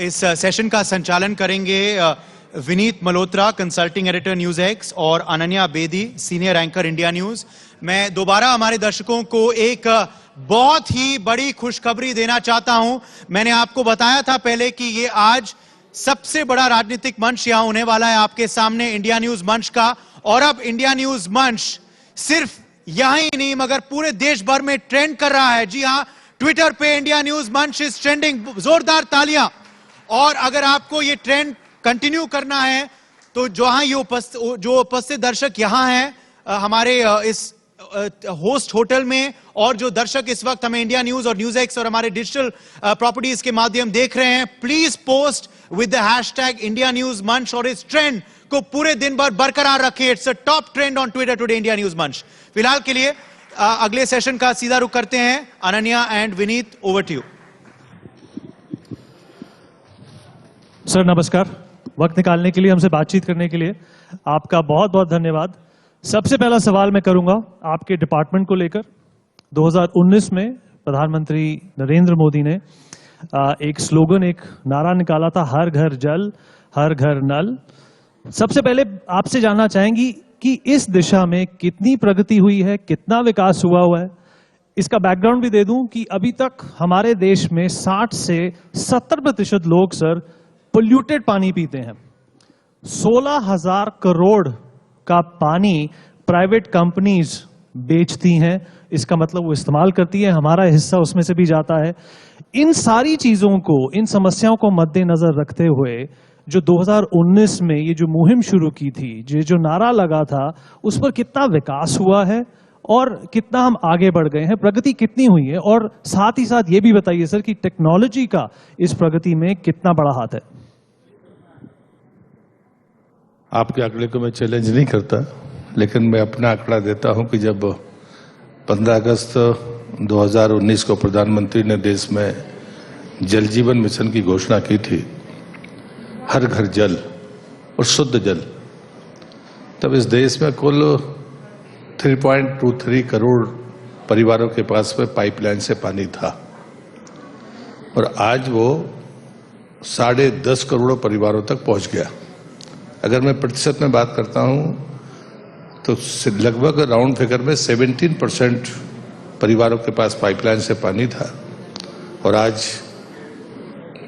इस सेशन का संचालन करेंगे Vineet Malhotra, consulting editor news X, और Ananya Bedi, senior anchor India News. मैं दोबारा हमारे दर्शकों को एक बहुत ही बड़ी खुशखबरी देना चाहता हूं। मैंने आपको बताया था पहले कि ये आज सबसे बड़ा राजनीतिक मंच यहां होने वाला है आपके सामने, इंडिया न्यूज मंच का। और अब इंडिया न्यूज मंच सिर्फ यहां ही नहीं मगर पूरे देश भर में ट्रेंड कर रहा है। जी हां, ट्विटर पे इंडिया न्यूज मंच इज ट्रेंडिंग। जोरदार तालियां। और अगर आपको ये ट्रेंड कंटिन्यू करना है तो जहां ये उपस्थित दर्शक यहां हैं हमारे इस होस्ट होटल में, और जो दर्शक इस वक्त हमें इंडिया न्यूज और न्यूज एक्स और हमारे डिजिटल प्रॉपर्टीज के माध्यम देख रहे हैं, please post with the hashtag India news मंच और इस ट्रेंड को पूरे दिन भर बरकरार रखें। It's a top trend on Twitter today, India news मंच। फिलहाल के लिए अगले सेशन का सीधा रुख करते हैं। Ananya and Vineet, over to you. Sir नमस्कार, वक्त निकालने के लिए, हमसे बातचीत करने के लिए आपका बहुत बहुत धन्यवाद। सबसे पहला सवाल मैं करूंगा आपके डिपार्टमेंट को लेकर। 2019 में प्रधानमंत्री नरेंद्र मोदी ने एक स्लोगन, एक नारा निकाला था, हर घर जल हर घर नल। सबसे पहले आपसे जानना चाहेंगी कि इस दिशा में कितनी प्रगति हुई है, कितना विकास हुआ है। इसका बैकग्राउंड भी दे दूं कि अभी तक हमारे देश में 60 से 70% लोग सर पोल्यूटेड पानी पीते हैं। 16,000 करोड़ का पानी प्राइवेट कंपनीज बेचती हैं, इसका मतलब वो इस्तेमाल करती है, हमारा हिस्सा उसमें से भी जाता है। इन सारी चीजों को, इन समस्याओं को मद्देनजर रखते हुए जो 2019 में ये जो मुहिम शुरू की थी, जो नारा लगा था, उस पर कितना विकास हुआ है और कितना हम आगे बढ़ गए हैं, प्रगति कितनी हुई है, और साथ ही साथ ये भी बताइए सर कि टेक्नोलॉजी का इस प्रगति में कितना बड़ा हाथ है। आपके आंकड़े को मैं चैलेंज नहीं करता, लेकिन मैं अपना आंकड़ा देता हूं कि जब 15 अगस्त 2019 को प्रधानमंत्री ने देश में जल जीवन मिशन की घोषणा की थी, हर घर जल और शुद्ध जल, तब इस देश में कुल 3.23 करोड़ परिवारों के पास में पाइपलाइन से पानी था, और आज वो 10.5 करोड़ परिवारों तक पहुंच गया। अगर मैं प्रतिशत में बात करता हूं तो लगभग राउंड फिगर में 17% परिवारों के पास पाइपलाइन से पानी था, और आज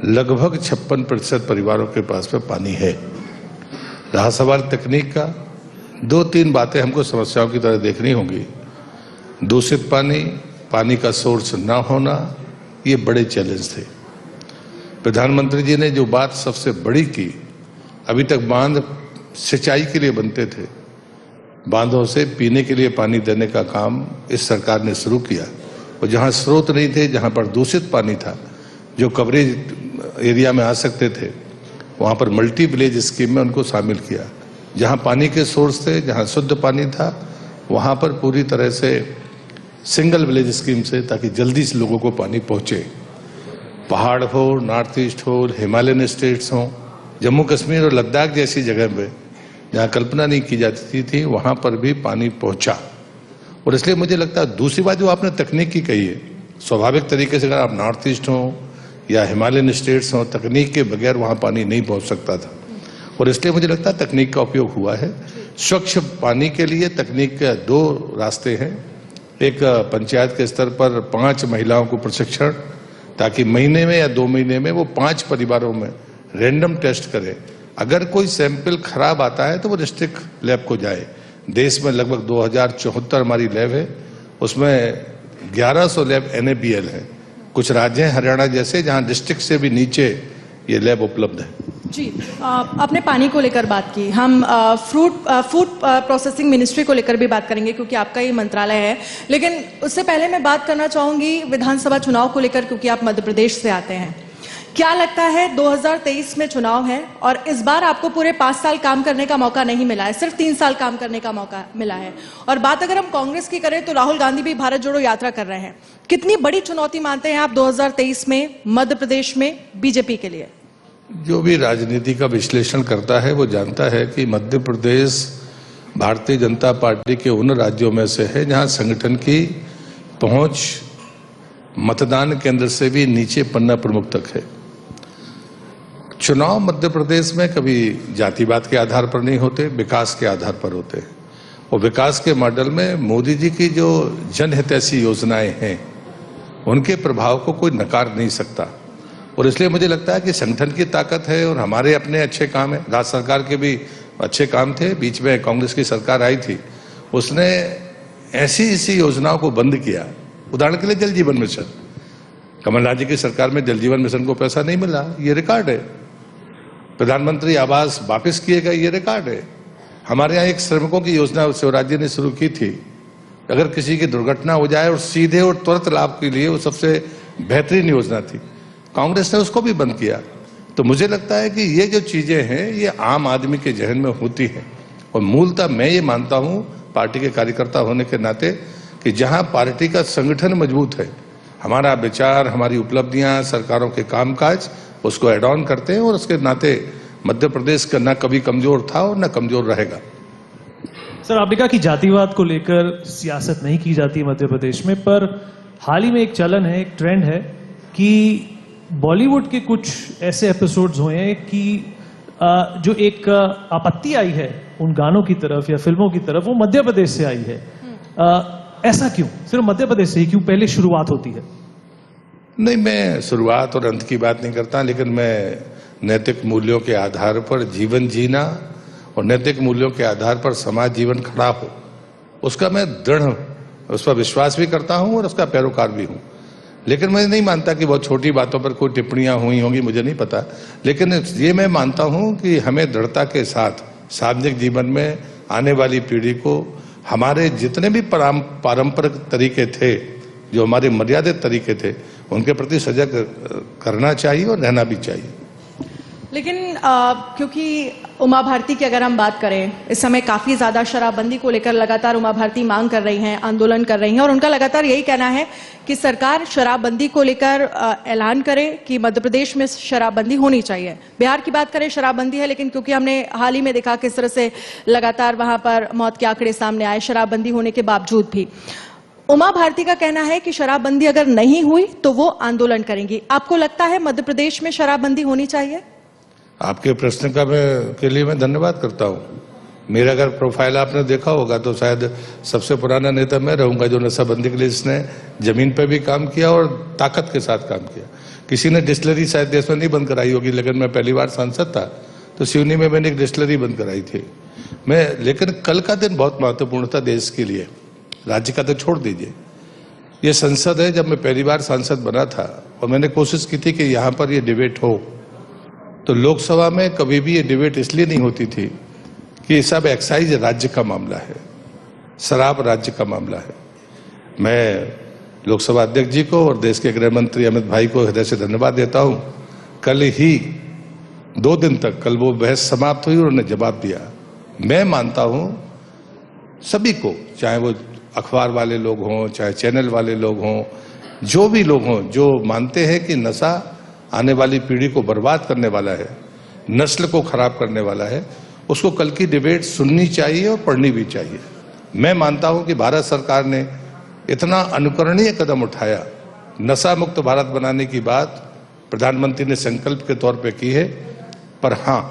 लगभग 56% परिवारों के पास में पानी है। रहा सवाल तकनीक का, 2-3 बातें हमको समस्याओं की तरह देखनी होंगी। दूषित पानी, पानी का सोर्स ना होना, ये बड़े चैलेंज थे। प्रधानमंत्री जी ने जो बात सबसे बड़ी की, अभी तक बांध सिंचाई के लिए बनते थे, बांधों से पीने के लिए पानी देने का काम इस सरकार ने शुरू किया, और जहां स्रोत नहीं थे, जहां पर दूषित पानी था, जो कवरेज एरिया में आ सकते थे, वहां पर मल्टी विलेज स्कीम में उनको शामिल किया। जहां पानी के सोर्स थे, जहां शुद्ध पानी था, वहां पर पूरी तरह से सिंगल विलेज स्कीम से, ताकि जल्दी से लोगों को पानी पहुंचे। पहाड़ हो, नॉर्थ ईस्ट हो, हिमालयन स्टेट्स हो, जम्मू कश्मीर और लद्दाख जैसी जगह पे जहां कल्पना नहीं की जाती थी, वहां पर भी पानी पहुंचा। और इसलिए मुझे लगता है, दूसरी बात जो आपने तकनीक की कही है, स्वाभाविक तरीके से अगर आप नॉर्थ ईस्ट हो या हिमालयन स्टेट्स हो, तकनीक के बगैर वहां पानी नहीं पहुंच सकता था, और इसलिए मुझे लगता है तकनीक का उपयोग हुआ है। स्वच्छ पानी के लिए तकनीक के 2 रास्ते हैं। एक, पंचायत के स्तर पर 5 महिलाओं को प्रशिक्षण, ताकि महीने में या 2 महीने में वो 5 परिवारों में रैंडम टेस्ट करें। अगर कोई सैंपल खराब आता है तो वो डिस्ट्रिक्ट लैब को जाए। देश में लगभग 2074 हमारी लैब है, उसमें 1100 लैब NABL है। कुछ राज्य हैं, हरियाणा जैसे, जहां डिस्ट्रिक्ट से भी नीचे ये लैब उपलब्ध है। जी, आपने पानी को लेकर बात की, हम फूड प्रोसेसिंग मिनिस्ट्री को लेकर भी बात करेंगे क्योंकि आपका ये मंत्रालय है। लेकिन उससे पहले मैं बात करना चाहूंगी विधानसभा चुनाव को लेकर, क्योंकि आप मध्य प्रदेश से आते हैं। क्या लगता है, 2023 में चुनाव है और इस बार आपको पूरे 5 साल काम करने का मौका नहीं मिला है, सिर्फ 3 साल काम करने का मौका मिला है। और बात अगर हम कांग्रेस की करें तो राहुल गांधी भी भारत जोड़ो यात्रा कर रहे हैं। कितनी बड़ी चुनौती मानते हैं आप 2023 में मध्य प्रदेश में बीजेपी के लिए? जो भी राजनीति का विश्लेषण करता है वो जानता है कि मध्य प्रदेश भारतीय जनता पार्टी के उन राज्यों में से है जहां संगठन की पहुंच मतदान केंद्र से भी नीचे पन्ना प्रमुख तक है। चुनाव मध्य प्रदेश में कभी जातिवाद के आधार पर नहीं होते, विकास के आधार पर होते हैं। और विकास के मॉडल में मोदी जी की जो जनहितैषी योजनाएं हैं उनके प्रभाव को कोई नकार नहीं सकता। और इसलिए मुझे लगता है कि संगठन की ताकत है और हमारे अपने अच्छे काम है। राज्य सरकार के भी अच्छे काम थे। बीच में कांग्रेस की सरकार आई थी, उसने ऐसी योजनाओं को बंद किया। उदाहरण के लिए जल जीवन मिशन, कमलनाथ जी की सरकार में जल जीवन मिशन को पैसा नहीं मिला, ये रिकॉर्ड है। प्रधानमंत्री आवास वापस किए गए, ये रिकॉर्ड है। हमारे यहाँ एक श्रमिकों की योजना शिवराज जी ने शुरू की थी, अगर किसी की दुर्घटना हो जाए और सीधे और तुरंत लाभ के लिए वो सबसे बेहतरीन योजना थी। कांग्रेस ने उसको भी बंद किया। तो मुझे लगता है कि ये जो चीजें हैं ये आम आदमी के जहन में होती हैं। और मूलतः मैं ये मानता हूं पार्टी के कार्यकर्ता होने के नाते कि जहां पार्टी का संगठन मजबूत है, हमारा विचार, हमारी उपलब्धियां, सरकारों के कामकाज उसको एड ऑन करते हैं, और उसके नाते मध्य प्रदेश का न कभी कमजोर था और न कमजोर रहेगा। सर, आपने कहा कि जातिवाद को लेकर सियासत नहीं की जाती है मध्य प्रदेश में, पर हाल ही में एक चलन है, एक ट्रेंड है कि बॉलीवुड के कुछ ऐसे एपिसोड्स हुए हैं कि जो एक आपत्ति आई है उन गानों की तरफ या फिल्मों की तरफ, वो मध्य प्रदेश से आई है। ऐसा क्यों? सिर्फ मध्य प्रदेश से ही क्यों? पहले शुरुआत होती है। नहीं, मैं शुरुआत और अंत की बात नहीं करता, लेकिन मैं नैतिक मूल्यों के आधार पर जीवन जीना और नैतिक मूल्यों के आधार पर समाज जीवन खड़ा हो, उसका मैं दृढ़ उस पर विश्वास भी करता हूं और उसका पैरोकार भी हूं। लेकिन मैं नहीं मानता कि बहुत छोटी बातों पर कोई टिप्पणियां हुई होंगी, मुझे नहीं पता। लेकिन ये मैं मानता हूं कि हमें दृढ़ता के साथ सार्वजनिक जीवन में आने वाली पीढ़ी को हमारे जितने भी पारंपरिक तरीके थे, जो हमारे मर्यादित तरीके थे, उनके प्रति सजग करना चाहिए और रहना भी चाहिए। लेकिन क्योंकि उमा भारती की अगर हम बात करें, इस समय काफी ज्यादा शराबबंदी को लेकर लगातार उमा भारती मांग कर रही हैं, आंदोलन कर रही हैं, और उनका लगातार यही कहना है कि सरकार शराबबंदी को लेकर ऐलान करे कि मध्य प्रदेश में शराबबंदी होनी चाहिए। बिहार की बात करें, शराबबंदी है, लेकिन क्योंकि हमने हाल ही में देखा किस तरह से लगातार वहां पर मौत के आंकड़े सामने आए शराबबंदी होने के बावजूद भी। उमा भारती का कहना है कि शराबबंदी अगर नहीं हुई तो वो आंदोलन करेंगी। आपको लगता है मध्य प्रदेश में शराबबंदी होनी चाहिए? आपके प्रश्न के लिए मैं धन्यवाद करता हूं। मेरा अगर प्रोफाइल आपने देखा होगा तो शायद सबसे पुराना नेता मैं रहूंगा जो नशाबंदी के लिए इसने जमीन पर भी काम किया और ताकत के साथ काम किया। किसी ने डिस्टिलरी शायद देश में नहीं बंद कराई होगी, लेकिन मैं पहली बार सांसद था तो सिवनी में मैंने एक डिस्टिलरी बंद कराई थी लेकिन कल का दिन बहुत महत्वपूर्ण था देश के लिए, राज्य का तो छोड़ दीजिए। ये संसद है, जब मैं पहली बार सांसद बना था और मैंने कोशिश की थी कि यहाँ पर ये डिबेट हो, तो लोकसभा में कभी भी ये डिबेट इसलिए नहीं होती थी कि सब एक्साइज राज्य का मामला है, शराब राज्य का मामला है। मैं लोकसभा अध्यक्ष जी को और देश के गृह मंत्री अमित भाई को हृदय से धन्यवाद देता हूं। कल ही 2 दिन तक कल वो बहस समाप्त हुई और उन्होंने जवाब दिया। मैं मानता हूं सभी को, चाहे वो अखबार वाले लोग हों, चाहे चैनल वाले लोग हों, जो भी लोग हों जो मानते हैं कि नशा आने वाली पीढ़ी को बर्बाद करने वाला है, नस्ल को खराब करने वाला है, उसको कल की डिबेट सुननी चाहिए और पढ़नी भी चाहिए। मैं मानता हूं कि भारत सरकार ने इतना अनुकरणीय कदम उठाया, नशा मुक्त भारत बनाने की बात प्रधानमंत्री ने संकल्प के तौर पे की है, पर हां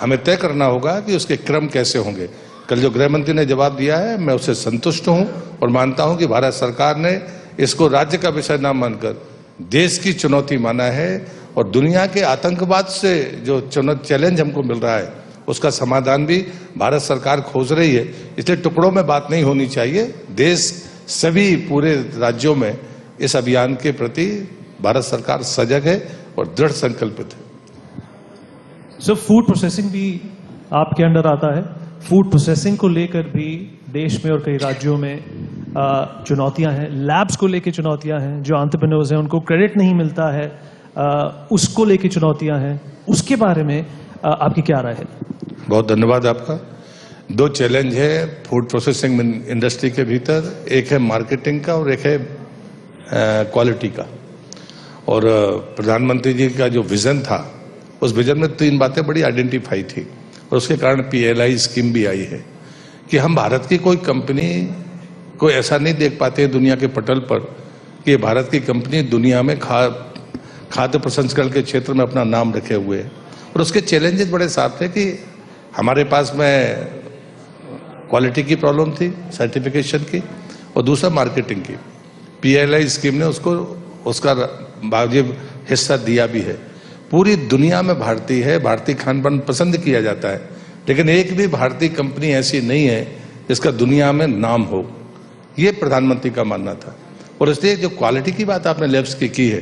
हमें तय करना होगा कि उसके क्रम कैसे होंगे। कल जो गृह मंत्री ने जवाब दिया है मैं उससे संतुष्ट हूं और मानता हूं कि भारत सरकार ने इसको राज्य का विषय न मानकर देश की चुनौती माना है और दुनिया के आतंकवाद से जो चैलेंज हमको मिल रहा है उसका समाधान भी भारत सरकार खोज रही है। इसलिए टुकड़ों में बात नहीं होनी चाहिए। देश सभी पूरे राज्यों में इस अभियान के प्रति भारत सरकार सजग है और दृढ़ संकल्पित है। सर, फूड प्रोसेसिंग भी आपके अंडर आता है। फूड प्रोसेसिंग को लेकर भी देश में और कई राज्यों में चुनौतियां हैं। लैब्स को लेकर चुनौतियां हैं, जो एंटरप्रेन्योर्स हैं उनको क्रेडिट नहीं मिलता है, उसको लेकर चुनौतियां हैं। उसके बारे में आपकी क्या राय है? बहुत धन्यवाद आपका। 2 चैलेंज है फूड प्रोसेसिंग इंडस्ट्री के भीतर, एक है मार्केटिंग का और एक है क्वालिटी का। और प्रधानमंत्री जी का जो विजन था, उस विजन में 3 बातें बड़ी आइडेंटिफाई थी और उसके कारण PLI स्कीम भी आई है कि हम भारत की कोई कंपनी को ऐसा नहीं देख पाते दुनिया के पटल पर कि भारत की कंपनी दुनिया में खाद्य प्रसंस्करण के क्षेत्र में अपना नाम रखे हुए है। और उसके चैलेंजेस बड़े साफ थे कि हमारे पास में क्वालिटी की प्रॉब्लम थी, सर्टिफिकेशन की, और दूसरा मार्केटिंग की। PLI स्कीम ने उसको उसका वाजिब हिस्सा दिया भी है। पूरी दुनिया में भारतीय खान पान पसंद किया जाता है, लेकिन एक भी भारतीय कंपनी ऐसी नहीं है जिसका दुनिया में नाम हो, ये प्रधानमंत्री का मानना था। और इसलिए जो क्वालिटी की बात आपने लैब्स की है,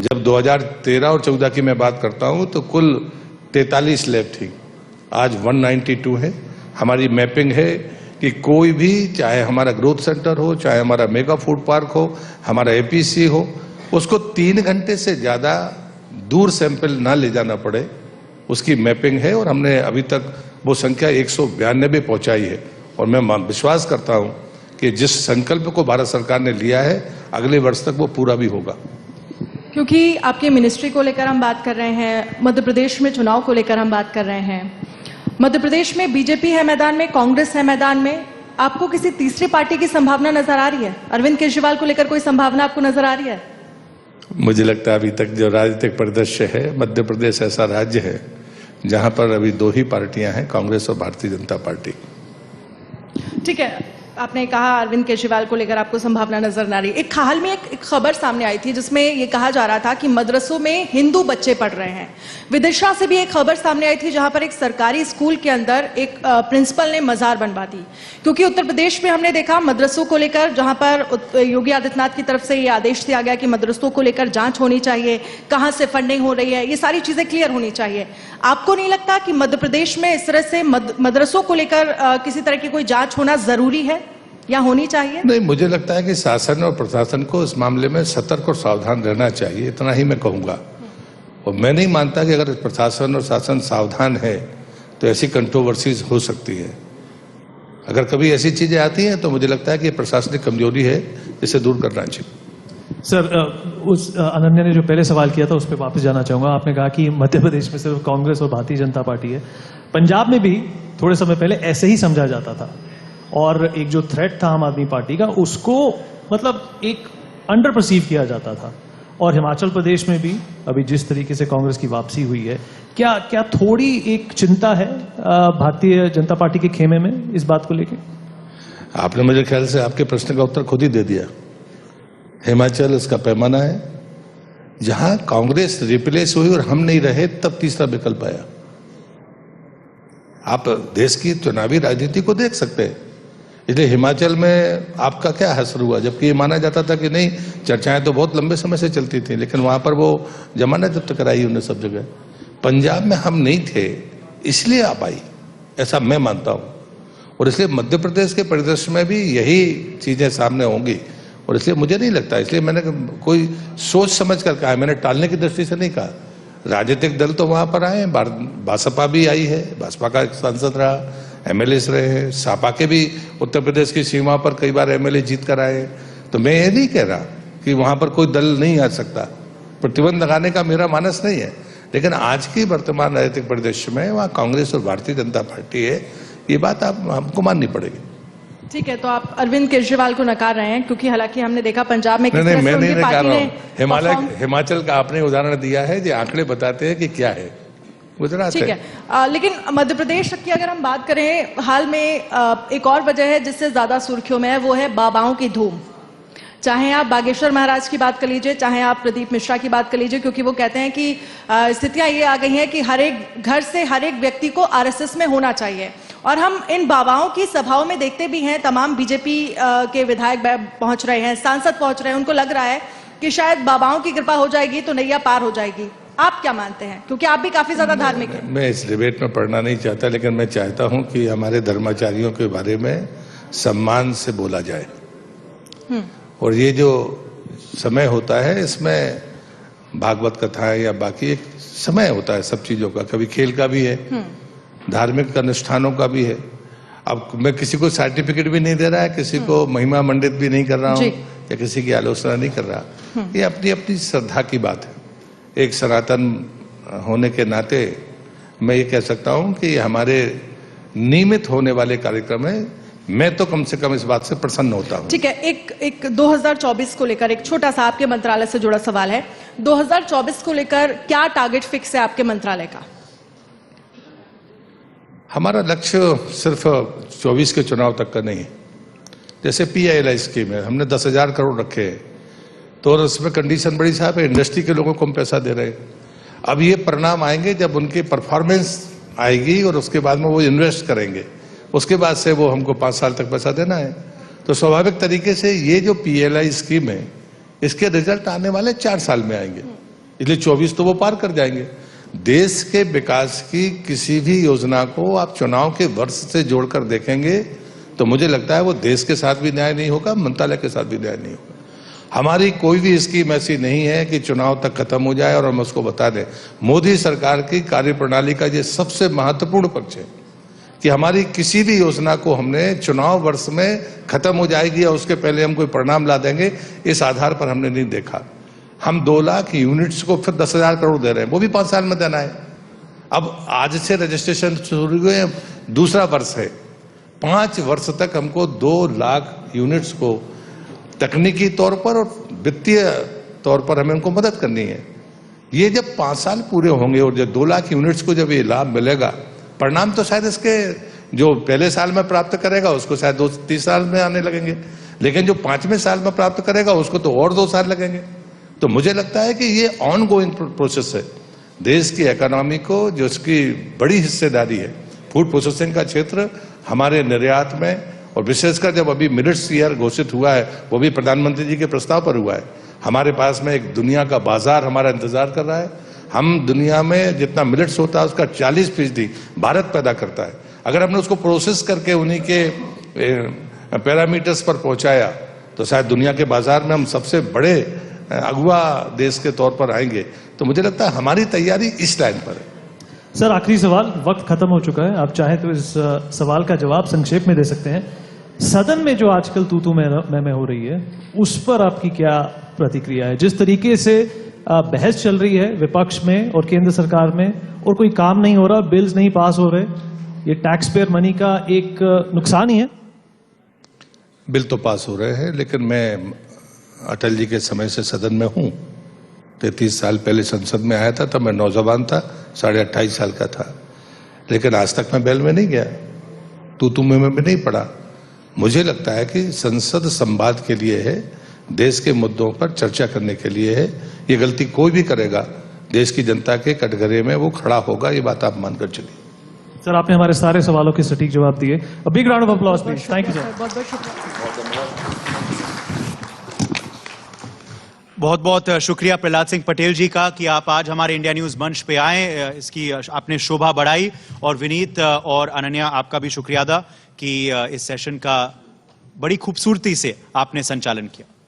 जब 2013 और 14 की मैं बात करता हूं तो कुल 43 लैब थी, आज 192 है। हमारी मैपिंग है कि कोई भी, चाहे हमारा ग्रोथ सेंटर हो, चाहे हमारा मेगा फूड पार्क हो, हमारा APC हो, उसको 3 घंटे से ज्यादा दूर सैंपल ना ले जाना पड़े, उसकी मैपिंग है। और हमने अभी तक वो संख्या 192 पहुंचाई है। और मैं विश्वास करता हूं कि जिस संकल्प को भारत सरकार ने लिया है, अगले वर्ष तक वो पूरा भी होगा। क्योंकि आपके मिनिस्ट्री को लेकर हम बात कर रहे हैं, मध्य प्रदेश में चुनाव को लेकर हम बात कर रहे हैं। मध्य प्रदेश में BJP है मैदान में, कांग्रेस है मैदान में, आपको किसी तीसरी पार्टी की संभावना नजर आ रही है? अरविंद केजरीवाल को लेकर कोई संभावना आपको नजर आ रही है? मुझे लगता है अभी तक जो राजनीतिक परिदृश्य है, मध्य प्रदेश ऐसा राज्य है जहां पर अभी 2 ही पार्टियां हैं, कांग्रेस और भारतीय जनता पार्टी। ठीक है, आपने कहा अरविंद केजरीवाल को लेकर आपको संभावना नजर ना रही। एक हाल में एक खबर सामने आई थी जिसमें ये कहा जा रहा था कि मदरसों में हिंदू बच्चे पढ़ रहे हैं। विदिशा से भी एक खबर सामने आई थी जहां पर एक सरकारी स्कूल के अंदर एक प्रिंसिपल ने मजार बनवा दी। क्योंकि उत्तर प्रदेश में हमने देखा मदरसों को लेकर, जहां पर योगी आदित्यनाथ की तरफ से ये आदेश दिया गया कि मदरसों को लेकर जांच होनी चाहिए, कहां से फंडिंग हो रही है, ये सारी चीजें क्लियर होनी चाहिए। आपको नहीं लगता कि मध्य प्रदेश में इस तरह से मदरसों को लेकर किसी तरह की कोई जांच होना जरूरी है या होनी चाहिए? नहीं, मुझे लगता है कि शासन और प्रशासन को इस मामले में सतर्क और सावधान रहना चाहिए, इतना ही मैं कहूंगा। और मैं नहीं मानता कि अगर प्रशासन और शासन सावधान है तो ऐसी कंट्रोवर्सीज हो सकती है। अगर कभी ऐसी चीजें आती हैं तो मुझे लगता है कि प्रशासनिक कमजोरी है, इसे दूर करना चाहिए। सर, उस अनन्या ने जो पहले सवाल किया था उस पर वापस जाना चाहूंगा। आपने कहा कि मध्य प्रदेश में सिर्फ कांग्रेस और भारतीय जनता पार्टी है। पंजाब में भी थोड़े समय पहले ऐसे ही समझा जाता था, और एक जो थ्रेट था आम आदमी पार्टी का, उसको मतलब एक अंडर परसीव किया जाता था। और हिमाचल प्रदेश में भी अभी जिस तरीके से कांग्रेस की वापसी हुई है, क्या थोड़ी एक चिंता है भारतीय जनता पार्टी के खेमे में इस बात को लेकर? आपने मुझे ख्याल से आपके प्रश्न का उत्तर खुद ही दे दिया। हिमाचल इसका पैमाना है, जहां कांग्रेस रिप्लेस हुई और हम नहीं रहे, तब तीसरा विकल्प आया। आप देश की चुनावी राजनीति को देख सकते हैं। इसलिए हिमाचल में आपका क्या असर हुआ, जबकि ये माना जाता था कि नहीं, चर्चाएं तो बहुत लंबे समय से चलती थी, लेकिन वहां पर वो जमानत जब्त कराई उन्हें सब जगह। पंजाब में हम नहीं थे इसलिए आप आई, ऐसा मैं मानता हूं। और इसलिए मध्य प्रदेश के परिदृश्य में भी यही चीजें सामने होंगी। और इसलिए मुझे नहीं लगता, इसलिए मैंने कोई सोच समझ कर कहा, मैंने टालने की दृष्टि से नहीं कहा। राजनीतिक दल तो वहां पर आए, भाजपा भी आई है, भाजपा का सांसद रहा, MLAs रहे हैं, सापा के भी उत्तर प्रदेश की सीमा पर कई बार MLA जीत कर आए। तो मैं ये नहीं कह रहा कि वहां पर कोई दल नहीं आ सकता, प्रतिबंध लगाने का मेरा मानस नहीं है। लेकिन आज की वर्तमान राजनीतिक परिदृश्य में वहां कांग्रेस और भारतीय जनता पार्टी है, ये बात हमको माननी पड़ेगी। ठीक है, तो आप अरविंद केजरीवाल को नकार रहे हैं, क्योंकि हालांकि हमने देखा पंजाब में नहीं, मैं नहीं नकार रहा हूं। हिमाचल का आपने उदाहरण दिया है, जो आंकड़े बताते हैं कि क्या है गुजरात। ठीक है, लेकिन मध्य प्रदेश की अगर हम बात करें, हाल में एक और वजह है जिससे ज्यादा सुर्खियों में है, वो है बाबाओं की धूम। चाहे आप बागेश्वर महाराज की बात कर लीजिए, चाहे आप प्रदीप मिश्रा की बात कर लीजिए, क्योंकि वो कहते हैं कि स्थितियां ये आ गई हैं कि हर एक घर से हर एक व्यक्ति को RSS में होना चाहिए। और हम इन बाबाओं की सभाओं में देखते भी हैं, तमाम BJP के विधायक पहुंच रहे हैं, सांसद पहुंच रहे हैं, उनको लग रहा है कि शायद बाबाओं की कृपा हो जाएगी तो नैया पार हो जाएगी। आप क्या मानते हैं, क्योंकि आप भी काफी ज्यादा धार्मिक हैं? मैं इस डिबेट में पढ़ना नहीं चाहता, लेकिन मैं चाहता हूं कि हमारे धर्माचार्यों के बारे में सम्मान से बोला जाए। और ये जो समय होता है, इसमें भागवत कथाएं या बाकी एक समय होता है सब चीजों का, कभी खेल का भी है, धार्मिक अनुष्ठानों का भी है। अब मैं किसी को सर्टिफिकेट भी नहीं दे रहा है, किसी को महिमा मंडित भी नहीं कर रहा हूं, या किसी की आलोचना नहीं कर रहा। ये अपनी अपनी श्रद्धा की बात है। एक सनातन होने के नाते मैं ये कह सकता हूं कि हमारे नियमित होने वाले कार्यक्रम है, मैं तो कम से कम इस बात से प्रसन्न होता हूं। ठीक है, एक 2024 को लेकर एक छोटा सा आपके मंत्रालय से जुड़ा सवाल है। 2024 को लेकर क्या टारगेट फिक्स है आपके मंत्रालय का? हमारा लक्ष्य सिर्फ 24 के चुनाव तक का नहीं है। जैसे PILI स्कीम है, हमने 10,000 करोड़ रखे हैं, तो उसमें कंडीशन बड़ी साहब है, इंडस्ट्री के लोगों को हम पैसा दे रहे हैं। अब ये परिणाम आएंगे जब उनकी परफॉर्मेंस आएगी और उसके बाद में वो इन्वेस्ट करेंगे, उसके बाद से वो हमको 5 साल तक पैसा देना है। तो स्वाभाविक तरीके से ये जो PLI स्कीम है, इसके रिजल्ट आने वाले 4 साल में आएंगे, इसलिए 24 तो वो पार कर जाएंगे। देश के विकास की किसी भी योजना को आप चुनाव के वर्ष से जोड़कर देखेंगे तो मुझे लगता है वो देश के साथ भी न्याय नहीं होगा, मंत्रालय के साथ भी न्याय नहीं होगा। हमारी कोई भी स्कीम ऐसी नहीं है कि चुनाव तक खत्म हो जाए और हम उसको बता दें। मोदी सरकार की कार्यप्रणाली का ये सबसे महत्वपूर्ण पक्ष है कि हमारी किसी भी योजना को हमने चुनाव वर्ष में खत्म हो जाएगी या उसके पहले हम कोई परिणाम ला देंगे, इस आधार पर हमने नहीं देखा। हम 2 लाख यूनिट्स को फिर 10,000 करोड़ दे रहे हैं, वो भी 5 साल में देना है। अब आज से रजिस्ट्रेशन शुरू हुए, दूसरा वर्ष है, 5 वर्ष तक हमको 2 लाख यूनिट्स को तकनीकी तौर पर और वित्तीय तौर पर हमें उनको मदद करनी है। ये जब 5 साल पूरे होंगे और जब 2 लाख यूनिट्स को जब ये लाभ मिलेगा, परिणाम तो शायद इसके जो पहले साल में प्राप्त करेगा उसको शायद 2-3 साल में आने लगेंगे, लेकिन जो 5वें साल में प्राप्त करेगा उसको तो और 2 साल लगेंगे। तो मुझे लगता है कि ये ऑन गोइंग प्रोसेस है। देश की इकोनॉमी को जो इसकी बड़ी हिस्सेदारी है, फूड प्रोसेसिंग का क्षेत्र हमारे निर्यात में, और विशेषकर जब अभी मिलेट्स ईयर घोषित हुआ है, वो भी प्रधानमंत्री जी के प्रस्ताव पर हुआ है। हमारे पास में एक दुनिया का बाजार हमारा इंतजार कर रहा है। हम दुनिया में जितना मिलेट्स होता है उसका 40% भारत पैदा करता है। अगर हमने उसको प्रोसेस करके उन्हीं के पैरामीटर्स पर पहुंचाया तो शायद दुनिया के बाजार में हम सबसे बड़े अगुआ देश के तौर पर आएंगे। तो मुझे लगता है हमारी तैयारी इस लाइन पर है। सर, आखिरी सवाल, वक्त खत्म हो चुका है, आप चाहें तो इस सवाल का जवाब संक्षेप में दे सकते हैं। सदन में जो आजकल तू मैं हो रही है, उस पर आपकी क्या प्रतिक्रिया है? जिस तरीके से बहस चल रही है विपक्ष में और केंद्र सरकार में, और कोई काम नहीं हो रहा, बिल्स नहीं पास हो रहे, ये टैक्स पेयर मनी का एक नुकसान ही है। बिल तो पास हो रहे हैं, लेकिन मैं अटल जी के समय से सदन में हूं। 33 साल पहले संसद में आया था, तब मैं नौजवान था, 28.5 साल का था, लेकिन आज तक मैं बेल में नहीं गया, तू में नहीं पड़ा। मुझे लगता है कि संसद संवाद के लिए है, देश के मुद्दों पर चर्चा करने के लिए है। ये गलती कोई भी करेगा, देश की जनता के कटघरे में वो खड़ा होगा, ये बात आप मानकर चलिए। सर, आपने हमारे सारे सवालों के सटीक जवाब दिए। A big round of applause please. Thank you sir. बहुत बहुत शुक्रिया प्रहलाद सिंह पटेल जी का कि आप आज हमारे इंडिया न्यूज मंच पे आए, इसकी आपने शोभा बढ़ाई। और विनीत और अनन्या, आपका भी शुक्रिया अदा कि इस सेशन का बड़ी खूबसूरती से आपने संचालन किया।